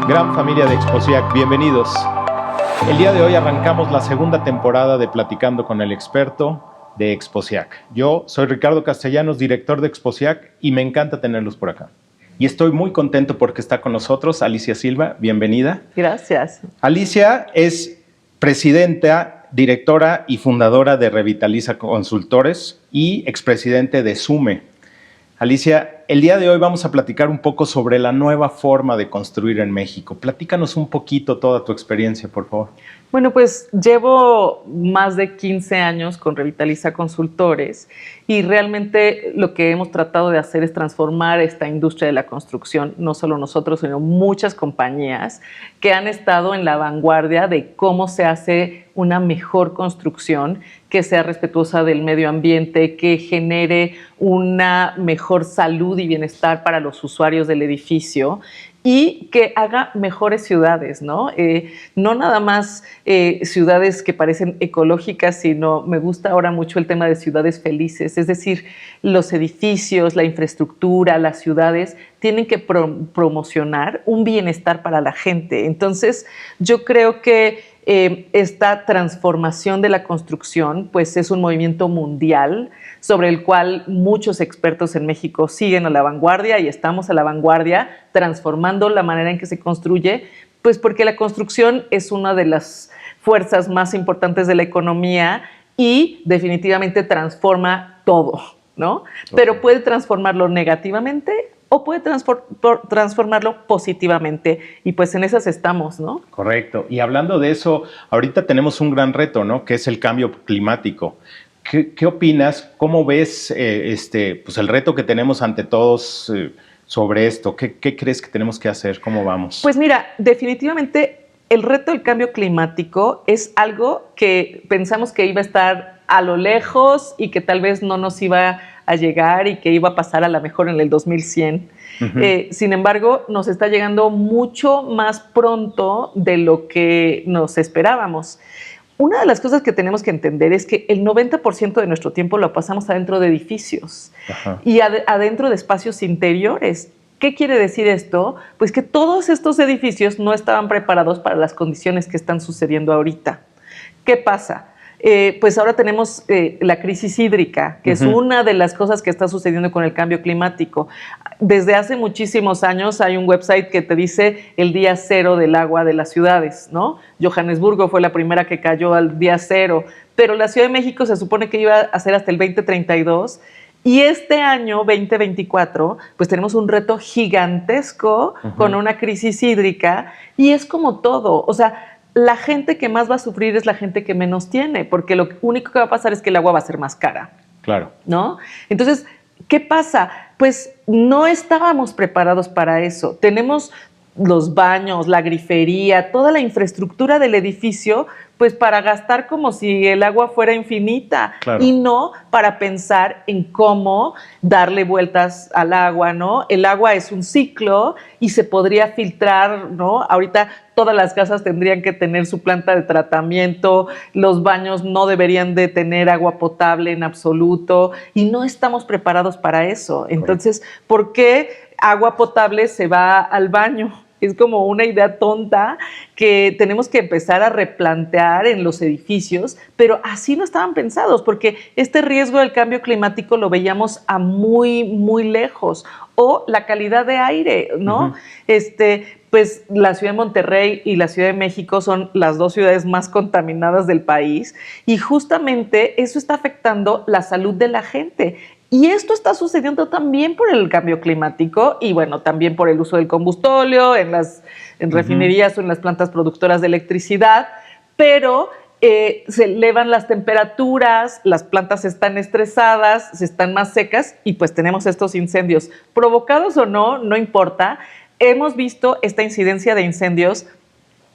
Gran familia de Exposiac, bienvenidos. El día de hoy arrancamos la segunda temporada de Platicando con el Experto de Exposiac. Yo soy Ricardo Castellanos, director de Exposiac, y me encanta tenerlos por acá. Y estoy muy contento porque está con nosotros Alicia Silva, bienvenida. Gracias. Alicia es presidenta, directora y fundadora de Revitaliza Consultores y expresidente de SUME. Alicia, el día de hoy vamos a platicar un poco sobre la nueva forma de construir en México. Platícanos un poquito toda tu experiencia, por favor. Bueno, pues llevo más de 15 años con Revitaliza Consultores y realmente lo que hemos tratado de hacer es transformar esta industria de la construcción, no solo nosotros, sino muchas compañías que han estado en la vanguardia de cómo se hace una mejor construcción, que sea respetuosa del medio ambiente, que genere una mejor salud y bienestar para los usuarios del edificio y que haga mejores ciudades, ¿no? No nada más ciudades que parecen ecológicas, sino me gusta ahora mucho el tema de ciudades felices, es decir, los edificios, la infraestructura, las ciudades tienen que promocionar un bienestar para la gente. Entonces, yo creo que esta transformación de la construcción pues es un movimiento mundial sobre el cual muchos expertos en México siguen a la vanguardia y estamos a la vanguardia transformando la manera en que se construye, pues porque la construcción es una de las fuerzas más importantes de la economía y definitivamente transforma todo, ¿no? Okay. Pero puede transformarlo negativamente o puede transformarlo positivamente, y pues en esas estamos, ¿no? Correcto. Y hablando de eso, ahorita tenemos un gran reto, ¿no? Que es el cambio climático. ¿Qué opinas? ¿Cómo ves pues el reto que tenemos ante todos sobre esto? ¿Qué crees que tenemos que hacer? ¿Cómo vamos? Pues mira, definitivamente el reto del cambio climático es algo que pensamos que iba a estar a lo lejos y que tal vez no nos iba a llegar y que iba a pasar a lo mejor en el 2100. Sin embargo, nos está llegando mucho más pronto de lo que nos esperábamos. Una de las cosas que tenemos que entender es que el 90% de nuestro tiempo lo pasamos adentro de edificios. Ajá. Y adentro de espacios interiores. ¿Qué quiere decir esto? Pues que todos estos edificios no estaban preparados para las condiciones que están sucediendo ahorita. ¿Qué pasa? Pues ahora tenemos la crisis hídrica, que es una de las cosas que está sucediendo con el cambio climático. Desde hace muchísimos años hay un website que te dice el día cero del agua de las ciudades, ¿no? Johannesburgo fue la primera que cayó al día cero, pero la Ciudad de México se supone que iba a ser hasta el 2032. Y este año, 2024, pues tenemos un reto gigantesco con una crisis hídrica y es como todo, o sea, la gente que más va a sufrir es la gente que menos tiene, porque lo único que va a pasar es que el agua va a ser más cara. Claro. ¿No? Entonces, ¿qué pasa? Pues no estábamos preparados para eso. Tenemos los baños, la grifería, toda la infraestructura del edificio, pues para gastar como si el agua fuera infinita, claro, y no para pensar en cómo darle vueltas al agua, ¿no? El agua es un ciclo y se podría filtrar, ¿no? Ahorita todas las casas tendrían que tener su planta de tratamiento, los baños no deberían de tener agua potable en absoluto y no estamos preparados para eso. Entonces, ¿por qué agua potable se va al baño? Es como una idea tonta que tenemos que empezar a replantear en los edificios, pero así no estaban pensados, porque este riesgo del cambio climático lo veíamos a muy, muy lejos. O la calidad de aire, ¿no? Pues la ciudad de Monterrey y la Ciudad de México son las dos ciudades más contaminadas del país y justamente eso está afectando la salud de la gente. Y esto está sucediendo también por el cambio climático y, bueno, también por el uso del combustóleo en refinerías o en las plantas productoras de electricidad, pero se elevan las temperaturas, las plantas están estresadas, se están más secas y pues tenemos estos incendios. Provocados o no, no importa. Hemos visto esta incidencia de incendios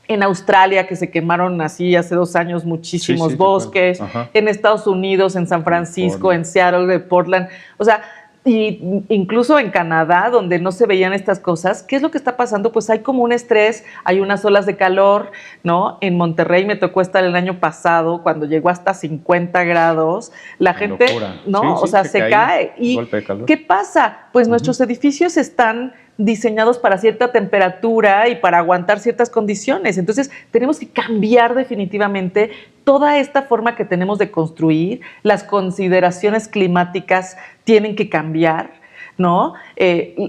En Australia, que se quemaron así hace 2 años muchísimos Sí, bosques. En Estados Unidos, en San Francisco, en Seattle, en Portland. O sea, y incluso en Canadá, donde no se veían estas cosas, ¿qué es lo que está pasando? Pues hay como un estrés, hay unas olas de calor, ¿no? En Monterrey me tocó estar el año pasado, cuando llegó hasta 50 grados, la gente, locura. ¿no? Sí, o sea, se cae. ¿Y golpe de calor. qué pasa? Pues nuestros edificios están diseñados para cierta temperatura y para aguantar ciertas condiciones. Entonces, tenemos que cambiar definitivamente toda esta forma que tenemos de construir. Las consideraciones climáticas tienen que cambiar, ¿no?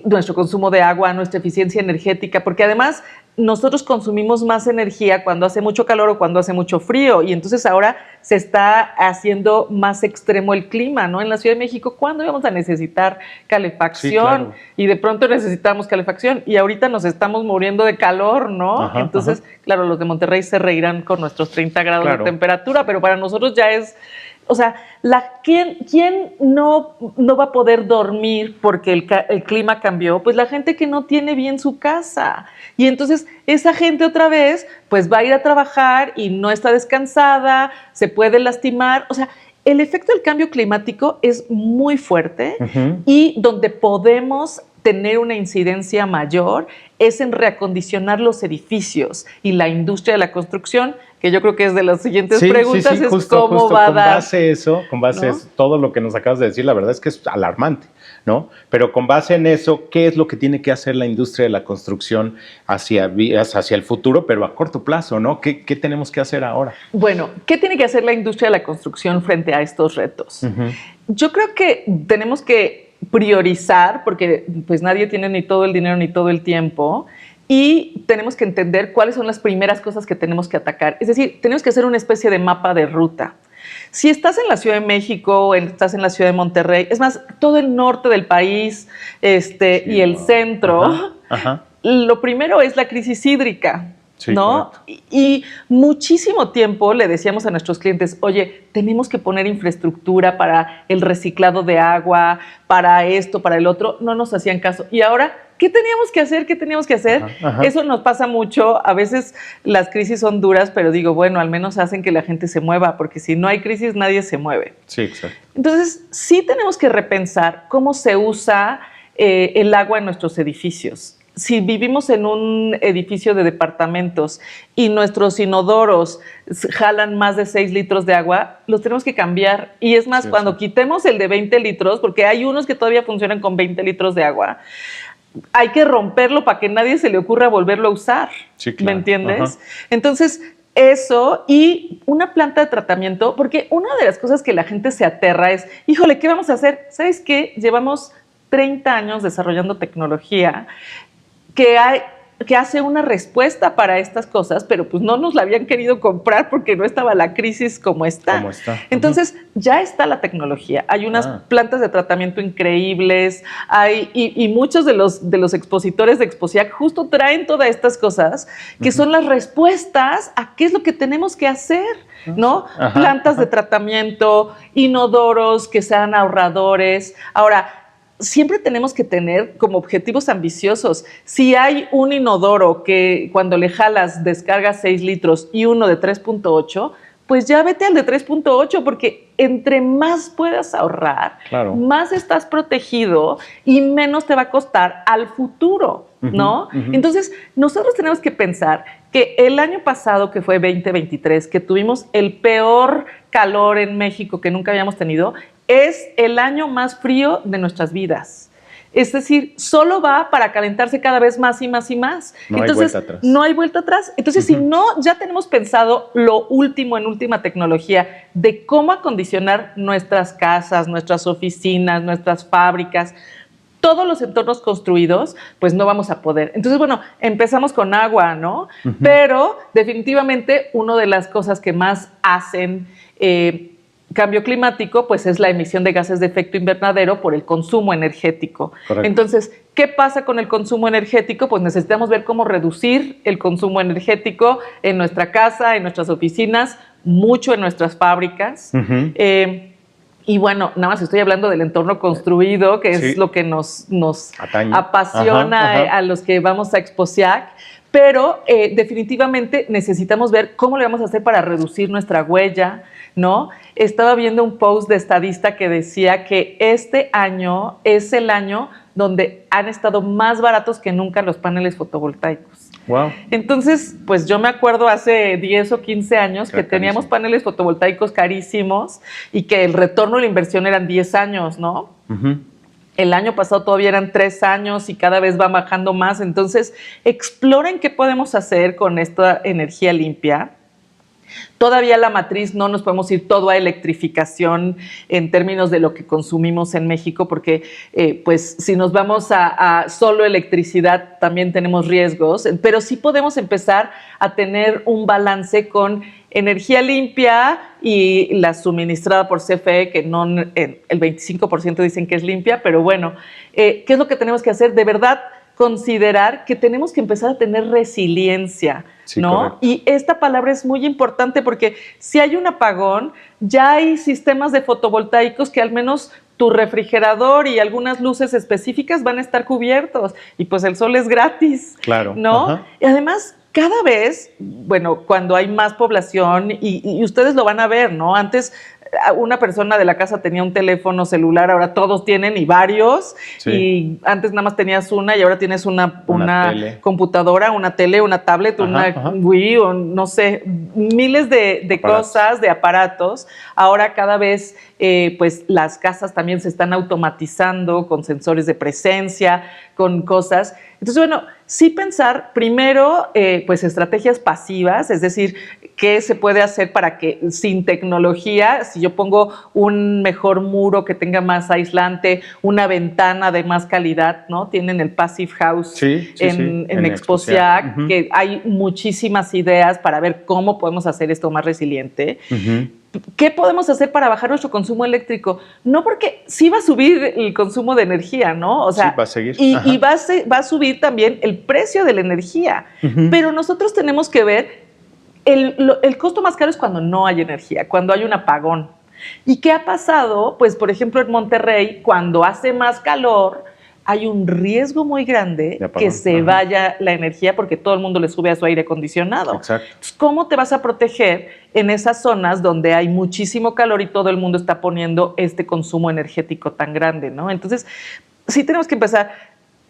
Nuestro consumo de agua, nuestra eficiencia energética, porque además nosotros consumimos más energía cuando hace mucho calor o cuando hace mucho frío, y entonces ahora se está haciendo más extremo el clima, ¿no? En la Ciudad de México, ¿cuándo íbamos a necesitar calefacción? Sí, claro. Y de pronto necesitamos calefacción, y ahorita nos estamos muriendo de calor, ¿no? Ajá, Entonces, claro, los de Monterrey se reirán con nuestros 30 grados de temperatura, pero para nosotros ya es... O sea, ¿quién no va a poder dormir porque el clima cambió? Pues la gente que no tiene bien su casa. Y entonces esa gente otra vez pues va a ir a trabajar y no está descansada, se puede lastimar. O sea, el efecto del cambio climático es muy fuerte y donde podemos tener una incidencia mayor es en reacondicionar los edificios y la industria de la construcción, que yo creo que es de las siguientes preguntas, es justo, cómo va a dar. Con base eso, todo lo que nos acabas de decir, la verdad es que es alarmante, ¿no? Pero con base en eso, ¿qué es lo que tiene que hacer la industria de la construcción hacia el futuro, pero a corto plazo, ¿no? ¿Qué tenemos que hacer ahora? Bueno, ¿qué tiene que hacer la industria de la construcción frente a estos retos? Yo creo que tenemos que priorizar, porque pues nadie tiene ni todo el dinero ni todo el tiempo, y tenemos que entender cuáles son las primeras cosas que tenemos que atacar. Es decir, tenemos que hacer una especie de mapa de ruta. Si estás en la Ciudad de México, estás en la Ciudad de Monterrey, es más, todo el norte del país y el centro, lo primero es la crisis hídrica. Sí, ¿no? Y muchísimo tiempo le decíamos a nuestros clientes, oye, tenemos que poner infraestructura para el reciclado de agua, para esto, para el otro. No nos hacían caso. Y ahora, ¿qué teníamos que hacer? ¿Qué teníamos que hacer? Eso nos pasa mucho. A veces las crisis son duras, pero digo, bueno, al menos hacen que la gente se mueva, porque si no hay crisis, nadie se mueve. Sí, exacto. Entonces, sí tenemos que repensar cómo se usa el agua en nuestros edificios. Si vivimos en un edificio de departamentos y nuestros inodoros jalan más de 6 litros de agua, los tenemos que cambiar. Y es más, cuando quitemos el de 20 litros, porque hay unos que todavía funcionan con 20 litros de agua, hay que romperlo para que nadie se le ocurra volverlo a usar. Sí, claro. ¿Me entiendes? Entonces, eso y una planta de tratamiento, porque una de las cosas que la gente se aterra es, híjole, ¿qué vamos a hacer? ¿Sabes qué? Llevamos 30 años desarrollando tecnología que hace una respuesta para estas cosas, pero pues no nos la habían querido comprar porque no estaba la crisis como está. Entonces, ya está la tecnología. Hay unas plantas de tratamiento increíbles, y muchos de los expositores de Exposiac justo traen todas estas cosas que son las respuestas a qué es lo que tenemos que hacer, ¿no? Plantas de tratamiento, inodoros que sean ahorradores. Ahora, siempre tenemos que tener como objetivos ambiciosos. Si hay un inodoro que cuando le jalas descarga 6 litros y uno de 3.8, pues ya vete al de 3.8, porque entre más puedas ahorrar, más estás protegido y menos te va a costar al futuro, ¿no? Entonces, nosotros tenemos que pensar que el año pasado, que fue 2023, que tuvimos el peor calor en México que nunca habíamos tenido, es el año más frío de nuestras vidas. Es decir, solo va para calentarse cada vez más y más y más. Entonces, no hay vuelta atrás. Entonces, si no, ya tenemos pensado lo último en última tecnología de cómo acondicionar nuestras casas, nuestras oficinas, nuestras fábricas, todos los entornos construidos, pues no vamos a poder. Entonces, bueno, empezamos con agua, ¿no? Pero definitivamente una de las cosas que más hacen cambio climático, pues es la emisión de gases de efecto invernadero por el consumo energético. Entonces, ¿qué pasa con el consumo energético? Pues necesitamos ver cómo reducir el consumo energético en nuestra casa, en nuestras oficinas, mucho en nuestras fábricas. Y bueno, nada más estoy hablando del entorno construido, que es lo que nos apasiona a los que vamos a Exposiac. pero definitivamente necesitamos ver cómo le vamos a hacer para reducir nuestra huella, ¿no? Estaba viendo un post de Estadista que decía que este año es el año donde han estado más baratos que nunca los paneles fotovoltaicos. Wow. Entonces, pues yo me acuerdo hace 10 o 15 años que teníamos paneles fotovoltaicos carísimos y que el retorno de la inversión eran 10 años, ¿no? Uh-huh. El año pasado todavía eran 3 años y cada vez va bajando más. Entonces, exploren qué podemos hacer con esta energía limpia. Todavía la matriz no nos podemos ir todo a electrificación en términos de lo que consumimos en México, porque pues si nos vamos a solo electricidad también tenemos riesgos, pero sí podemos empezar a tener un balance con energía limpia y la suministrada por CFE, que no el 25% dicen que es limpia, pero bueno, ¿qué es lo que tenemos que hacer? De verdad, considerar que tenemos que empezar a tener resiliencia, sí, ¿no? Correcto. Y esta palabra es muy importante porque si hay un apagón, ya hay sistemas de fotovoltaicos que al menos tu refrigerador y algunas luces específicas van a estar cubiertos y pues el sol es gratis, claro, ¿no? Ajá. Y además, cada vez, bueno, cuando hay más población y ustedes lo van a ver, ¿no? Antes una persona de la casa tenía un teléfono celular, ahora todos tienen y varios, sí. Y antes nada más tenías una y ahora tienes una computadora, una tele, una tablet, una Wii o no sé, miles de cosas, de aparatos. Ahora cada vez pues las casas también se están automatizando con sensores de presencia, con cosas. Entonces, bueno, sí pensar primero pues estrategias pasivas, es decir, qué se puede hacer para que sin tecnología, si yo pongo un mejor muro que tenga más aislante, una ventana de más calidad, ¿no? Tienen el Passive House en Exposiac, uh-huh. Que hay muchísimas ideas para ver cómo podemos hacer esto más resiliente. Uh-huh. ¿Qué podemos hacer para bajar nuestro consumo eléctrico? No, porque sí va a subir el consumo de energía, ¿no? O sea, sí, va a seguir. Y va a subir también el precio de la energía. Uh-huh. Pero nosotros tenemos que ver, el costo más caro es cuando no hay energía, cuando hay un apagón. ¿Y qué ha pasado? Pues, por ejemplo, en Monterrey, cuando hace más calor, hay un riesgo muy grande que se vaya la energía porque todo el mundo le sube a su aire acondicionado. Exacto. Entonces, ¿cómo te vas a proteger en esas zonas donde hay muchísimo calor y todo el mundo está poniendo este consumo energético tan grande, ¿no? Entonces, sí tenemos que empezar,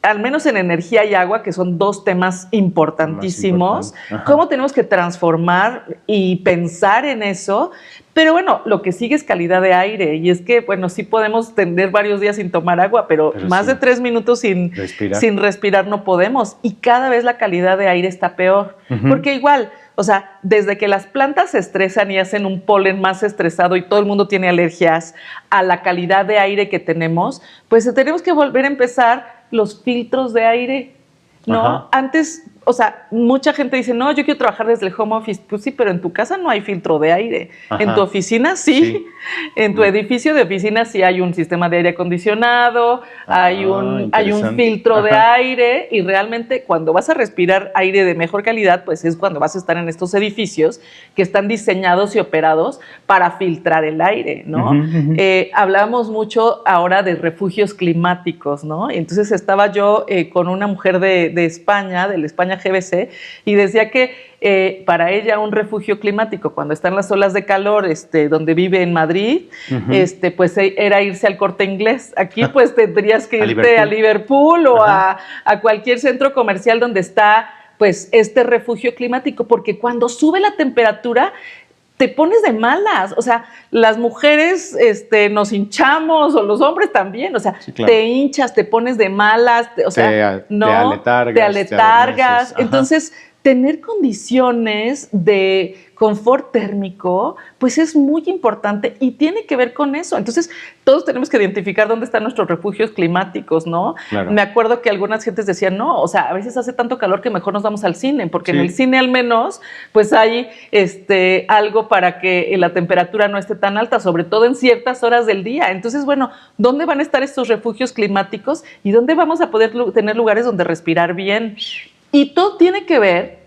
al menos en energía y agua, que son dos temas importantísimos, cómo tenemos que transformar y pensar en eso. Pero bueno, lo que sigue es calidad de aire, y es que, bueno, sí podemos tener varios días sin tomar agua, pero más de 3 minutos sin respirar no podemos, y cada vez la calidad de aire está peor, porque igual, o sea, desde que las plantas se estresan y hacen un polen más estresado y todo el mundo tiene alergias a la calidad de aire que tenemos, pues tenemos que volver a empezar los filtros de aire, ¿no? Ajá. Antes, o sea, mucha gente dice, no, yo quiero trabajar desde el home office. Pues sí, pero en tu casa no hay filtro de aire. Ajá. En tu oficina sí. En tu edificio de oficina sí hay un sistema de aire acondicionado, hay un filtro de aire, y realmente cuando vas a respirar aire de mejor calidad, pues es cuando vas a estar en estos edificios que están diseñados y operados para filtrar el aire, ¿no? Hablamos mucho ahora de refugios climáticos, ¿no? Entonces estaba yo con una mujer de España, del España GBC, y decía que para ella un refugio climático cuando están las olas de calor, donde vive en Madrid, pues era irse al Corte Inglés. Aquí pues tendrías que irte a Liverpool o a cualquier centro comercial donde está pues este refugio climático, porque cuando sube la temperatura te pones de malas. O sea, las mujeres nos hinchamos, o los hombres también, o sea, sí, claro. Te hinchas, te pones de malas, o sea, te aletargas. Entonces, tener condiciones de confort térmico, pues es muy importante y tiene que ver con eso. Entonces, todos tenemos que identificar dónde están nuestros refugios climáticos, ¿no? Claro. Me acuerdo que algunas gentes decían, no, o sea, a veces hace tanto calor que mejor nos vamos al cine, porque en el cine al menos, pues hay algo para que la temperatura no esté tan alta, sobre todo en ciertas horas del día. Entonces, bueno, ¿dónde van a estar estos refugios climáticos y dónde vamos a poder tener lugares donde respirar bien? Y todo tiene que ver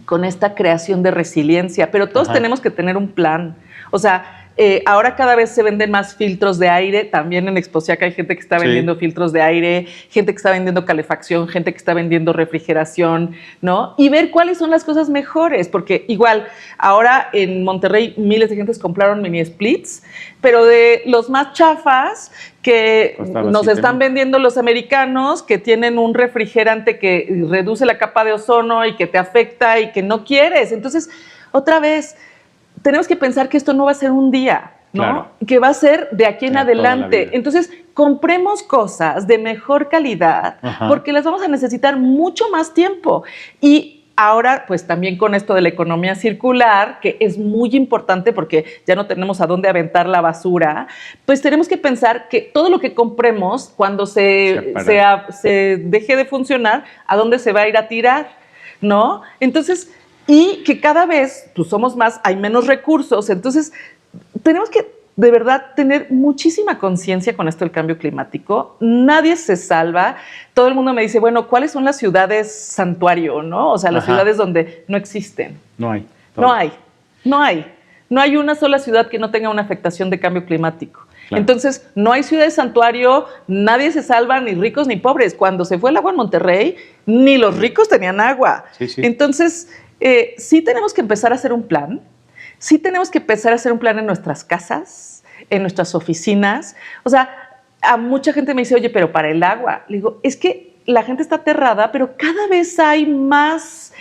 con esta creación de resiliencia, pero todos tenemos que tener un plan. O sea, Ahora cada vez se venden más filtros de aire. También en Exposiac hay gente que está vendiendo filtros de aire, gente que está vendiendo calefacción, gente que está vendiendo refrigeración, ¿no? Y ver cuáles son las cosas mejores, porque igual ahora en Monterrey miles de gentes compraron mini splits, pero de los más chafas que nos están vendiendo los americanos, que tienen un refrigerante que reduce la capa de ozono y que te afecta y que no quieres. Entonces, otra vez, tenemos que pensar que esto no va a ser un día, ¿no? Claro. Que va a ser de aquí en adelante. Entonces, compremos cosas de mejor calidad, porque las vamos a necesitar mucho más tiempo. Y ahora, pues también con esto de la economía circular, que es muy importante porque ya no tenemos a dónde aventar la basura, pues tenemos que pensar que todo lo que compremos, cuando se deje de funcionar, ¿a dónde se va a ir a tirar? ¿No? Entonces, y que cada vez pues, somos más, hay menos recursos, entonces tenemos que de verdad tener muchísima conciencia con esto del cambio climático. Nadie se salva. Todo el mundo me dice, bueno, ¿cuáles son las ciudades santuario, no? O sea, las ciudades donde no existen. No hay. No hay una sola ciudad que no tenga una afectación de cambio climático. Claro. Entonces, no hay ciudades santuario, nadie se salva, ni ricos ni pobres. Cuando se fue el agua en Monterrey, ni los ricos tenían agua. Sí. Entonces, sí tenemos que empezar a hacer un plan. Sí tenemos que empezar a hacer un plan en nuestras casas, en nuestras oficinas. O sea, a mucha gente me dice, oye, pero para el agua. Le digo, es que la gente está aterrada, pero cada vez hay más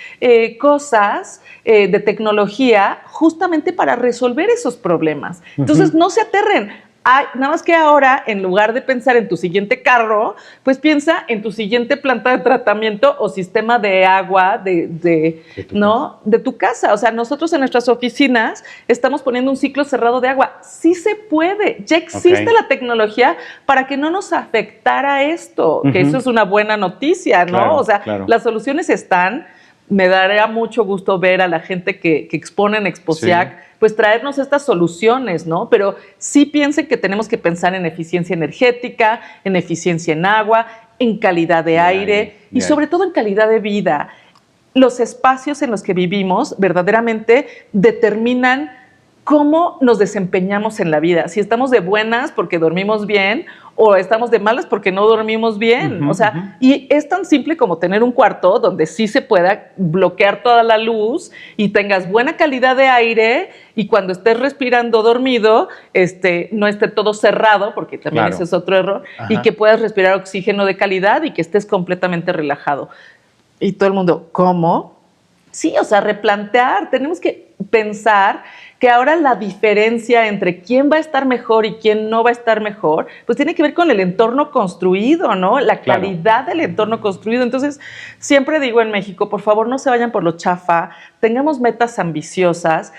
cosas de tecnología justamente para resolver esos problemas. Entonces, no se aterren. Nada más que ahora, en lugar de pensar en tu siguiente carro, pues piensa en tu siguiente planta de tratamiento o sistema de agua de tu casa. O sea, nosotros en nuestras oficinas estamos poniendo un ciclo cerrado de agua. Sí se puede. Ya existe la tecnología para que no nos afectara esto, que eso es una buena noticia, ¿no? Claro, o sea, las soluciones están. Me daría mucho gusto ver a la gente que expone en Exposiac, pues traernos estas soluciones, ¿no? Pero sí piensen que tenemos que pensar en eficiencia energética, en eficiencia en agua, en calidad de aire y sobre todo en calidad de vida. Los espacios en los que vivimos verdaderamente determinan cómo nos desempeñamos en la vida. Si estamos de buenas porque dormimos bien o estamos de malas porque no dormimos bien. O sea, y es tan simple como tener un cuarto donde sí se pueda bloquear toda la luz y tengas buena calidad de aire y cuando estés respirando dormido, no esté todo cerrado, porque también ese es otro error, y que puedas respirar oxígeno de calidad y que estés completamente relajado. Y todo el mundo, ¿cómo? Sí, o sea, replantear. Tenemos que pensar que ahora la diferencia entre quién va a estar mejor y quién no va a estar mejor, pues tiene que ver con el entorno construido, ¿no? La calidad del entorno construido. Entonces, siempre digo en México, por favor, no se vayan por lo chafa, tengamos metas ambiciosas.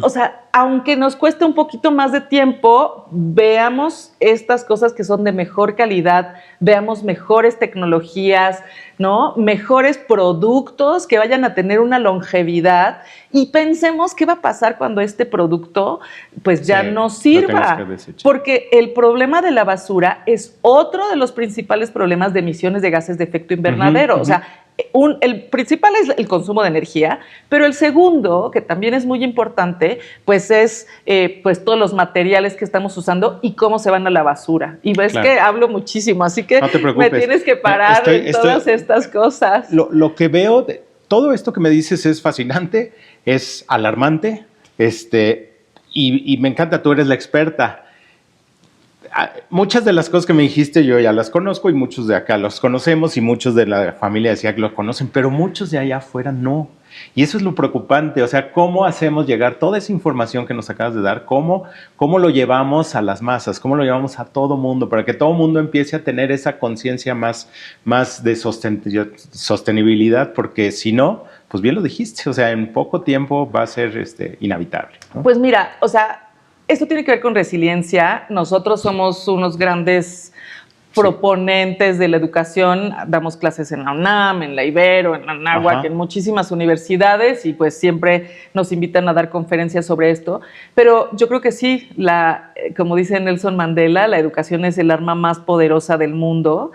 O sea, aunque nos cueste un poquito más de tiempo, veamos estas cosas que son de mejor calidad, veamos mejores tecnologías, ¿no? Mejores productos que vayan a tener una longevidad y pensemos qué va a pasar cuando este producto pues ya no sirva. Porque el problema de la basura es otro de los principales problemas de emisiones de gases de efecto invernadero. O sea, el principal es el consumo de energía, pero el segundo, que también es muy importante, pues es pues todos los materiales que estamos usando y cómo se van a la basura. Y ves que hablo muchísimo, así que no me tienes que parar en todas estas cosas. Lo que veo, todo esto que me dices es fascinante, es alarmante, y me encanta, tú eres la experta. Muchas de las cosas que me dijiste yo ya las conozco y muchos de acá los conocemos y muchos de la familia decía que los conocen, pero muchos de allá afuera no. Y eso es lo preocupante, o sea, ¿cómo hacemos llegar toda esa información que nos acabas de dar? ¿Cómo lo llevamos a las masas? ¿Cómo lo llevamos a todo mundo? Para que todo mundo empiece a tener esa conciencia más de sostenibilidad, porque si no, pues bien lo dijiste, o sea, en poco tiempo va a ser inhabitable, ¿no? Pues mira, o sea, esto tiene que ver con resiliencia. Nosotros somos unos grandes proponentes de la educación. Damos clases en la UNAM, en la Ibero, en la Anáhuac, en muchísimas universidades y pues siempre nos invitan a dar conferencias sobre esto. Pero yo creo que sí, como dice Nelson Mandela, la educación es el arma más poderosa del mundo.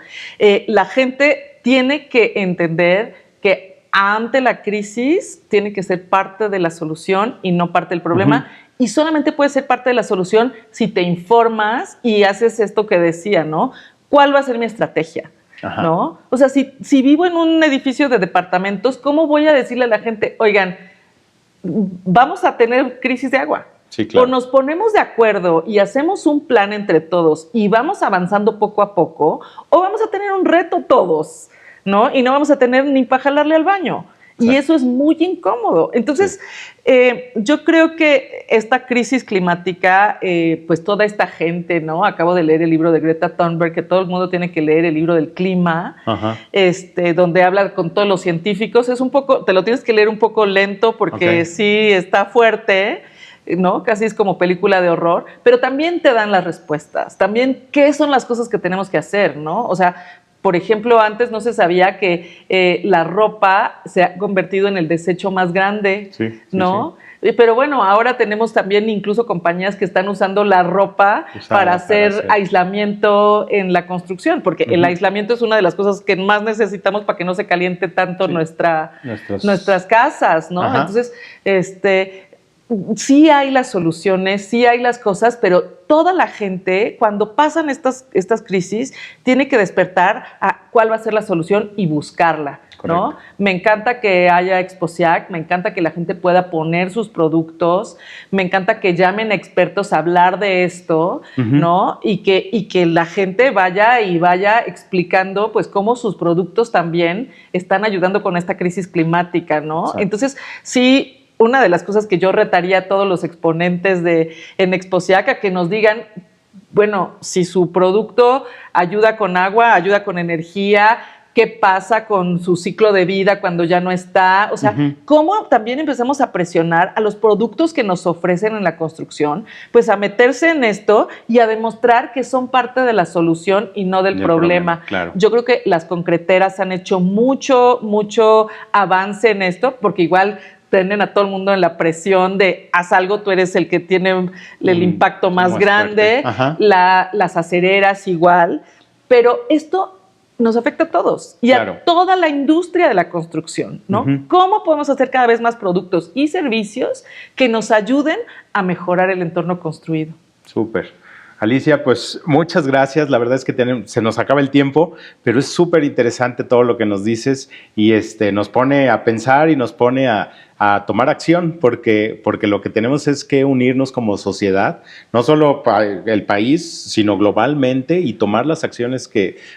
La gente tiene que entender que ante la crisis tiene que ser parte de la solución y no parte del problema. y solamente puedes ser parte de la solución si te informas y haces esto que decía, ¿no? ¿Cuál va a ser mi estrategia? Ajá. ¿No? O sea, si vivo en un edificio de departamentos, ¿cómo voy a decirle a la gente, oigan, vamos a tener crisis de agua? Sí, claro. O nos ponemos de acuerdo y hacemos un plan entre todos y vamos avanzando poco a poco, o vamos a tener un reto todos, ¿no? Y no vamos a tener ni para jalarle al baño. Y eso es muy incómodo. Entonces, yo creo que esta crisis climática, pues toda esta gente, ¿no? Acabo de leer el libro de Greta Thunberg, que todo el mundo tiene que leer el libro del clima, donde habla con todos los científicos. Es un poco, te lo tienes que leer un poco lento porque sí está fuerte, ¿no? Casi es como película de horror, pero también te dan las respuestas. También, ¿qué son las cosas que tenemos que hacer, ¿no? O sea, por ejemplo, antes no se sabía que la ropa se ha convertido en el desecho más grande, ¿no? Sí. Pero bueno, ahora tenemos también incluso compañías que están usando la ropa para hacer aislamiento en la construcción, porque el aislamiento es una de las cosas que más necesitamos para que no se caliente tanto nuestras casas, ¿no? Entonces, sí hay las soluciones, sí hay las cosas, pero toda la gente, cuando pasan estas crisis, tiene que despertar a cuál va a ser la solución y buscarla, ¿no? Me encanta que haya Exposiac, me encanta que la gente pueda poner sus productos, me encanta que llamen a expertos a hablar de esto, ¿no? Y que la gente vaya explicando, pues, cómo sus productos también están ayudando con esta crisis climática, ¿no? Exacto. Entonces, sí. Una de las cosas que yo retaría a todos los exponentes en Exposiac a que nos digan, bueno, si su producto ayuda con agua, ayuda con energía, ¿qué pasa con su ciclo de vida cuando ya no está? O sea, ¿cómo también empezamos a presionar a los productos que nos ofrecen en la construcción? Pues a meterse en esto y a demostrar que son parte de la solución y no del problema. Claro. Yo creo que las concreteras han hecho mucho avance en esto, porque igual tienen a todo el mundo en la presión de haz algo, tú eres el que tiene el impacto más grande, las acereras igual, pero esto nos afecta a todos y a toda la industria de la construcción, ¿no? ¿Cómo podemos hacer cada vez más productos y servicios que nos ayuden a mejorar el entorno construido? Súper. Alicia, pues muchas gracias. La verdad es que se nos acaba el tiempo, pero es súper interesante todo lo que nos dices y nos pone a pensar y nos pone a tomar acción, porque lo que tenemos es que unirnos como sociedad, no solo para el país, sino globalmente, y tomar las acciones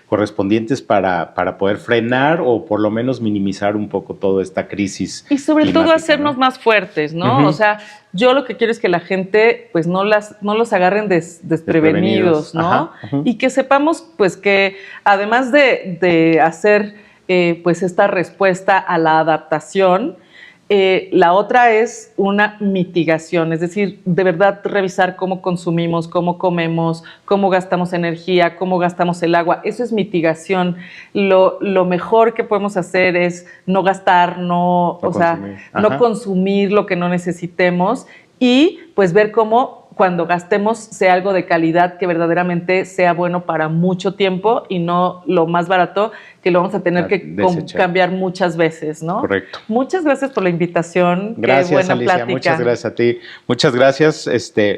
correspondientes para poder frenar o por lo menos minimizar un poco toda esta crisis. Y sobre todo hacernos más fuertes, ¿no? O sea, yo lo que quiero es que la gente pues no los agarren desprevenidos, ¿no? Y que sepamos pues que además de hacer pues esta respuesta a la adaptación, la otra es una mitigación, es decir, de verdad revisar cómo consumimos, cómo comemos, cómo gastamos energía, cómo gastamos el agua. Eso es mitigación. Lo mejor que podemos hacer es no gastar, no consumir lo que no necesitemos y pues ver cómo cuando gastemos sea algo de calidad que verdaderamente sea bueno para mucho tiempo y no lo más barato que lo vamos a tener que cambiar muchas veces, ¿no? Correcto. Muchas gracias por la invitación. Gracias, qué buena Alicia. plática. Muchas gracias a ti. Muchas gracias,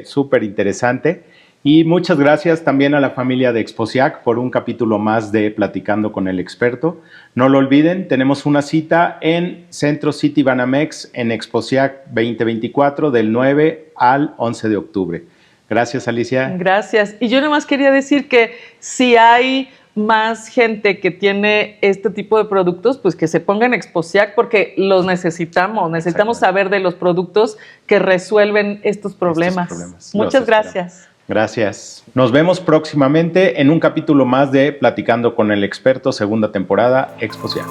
súper interesante. Y muchas gracias también a la familia de Exposiac por un capítulo más de Platicando con el Experto. No lo olviden, tenemos una cita en Centro City Banamex en Exposiac 2024 del 9 al 11 de octubre. Gracias, Alicia. Gracias. Y yo nomás quería decir que si hay más gente que tiene este tipo de productos, pues que se ponga en Exposiac porque los necesitamos. Necesitamos saber de los productos que resuelven estos problemas. Muchas gracias. Gracias. Nos vemos próximamente en un capítulo más de Platicando con el Experto, segunda temporada, Exposiac.